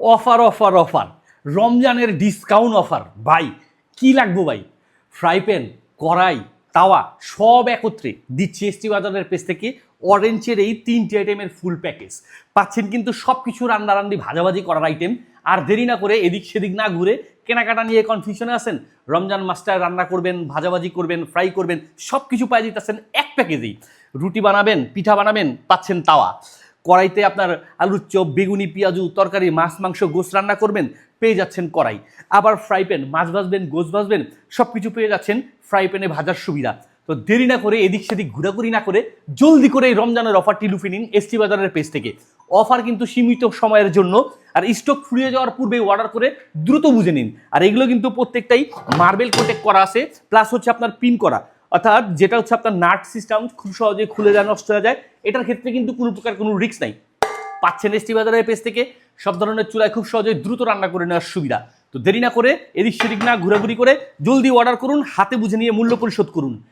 Offer offer offer, রমজানের discount offer ভাই, কি লাগবো ভাই? ফ্রাই প্যান, কড়াই, তাওয়া সব একত্রে দিচ্ছি এসটি বাজারের পেজ থেকে। অরেঞ্জের এই 3টে আইটেমের ফুল প্যাকেজ পাচ্ছেন, কিন্তু সব কিছু রান্নারান্নি ভাজাভাজি করার আইটেম। আর দেরি না করে এদিক সেদিক না ঘুরে কেনাকাটা নিয়ে কনফিউশনে আছেন, রমজান মাস্টার রান্না করবেন, ভাজাভাজি করবেন, ফ্রাই করবেন, সব কিছু পাই দিতেছেন এক প্যাকেজেই। রুটি বানাবেন, পিঠা বানাবেন, পাচ্ছেন তাওয়া। কড়াইতে আপনার আলুর চপ, বেগুনি, পেঁয়াজু তরকারি, মাছ মাংস, গোস রান্না করবেন, পেয়ে যাচ্ছেন কড়াই। আবার ফ্রাই প্যান, মাছ ভাজবেন, গোস ভাজবেন, সব কিছু পেয়ে যাচ্ছেন ফ্রাই প্যানে ভাজার সুবিধা। তো দেরি না করে এদিক সেদিক ঘোরাঘুরি না করে জলদি করে এই রমজানের অফারটি লুফে নিন এসটি বাজারের পেজ থেকে। অফার কিন্তু সীমিত সময়ের জন্য, আর স্টক ফুরিয়ে যাওয়ার পূর্বে অর্ডার করে দ্রুত বুঝে নিন। আর এগুলো কিন্তু প্রত্যেকটাই মার্বেল কোটেক করা আছে, প্লাস হচ্ছে আপনার পিন করা, অর্থাৎ যেটা হচ্ছে আপনার নাট সিস্টেম, খুব সহজে খুলে যায়, নষ্ট হয়ে যায়। এটার ক্ষেত্রে কিন্তু কোনো প্রকার কোনো রিস্ক নাই। পাচ্ছেন এসটি বাজারের পেজ থেকে সব ধরনের চুলায় খুব সহজে দ্রুত রান্না করে নেওয়ার সুবিধা। তো দেরি না করে এদিক সেদিক না ঘোরাঘুরি করে জলদি অর্ডার করুন, হাতে বুঝে নিয়ে মূল্য পরিশোধ করুন।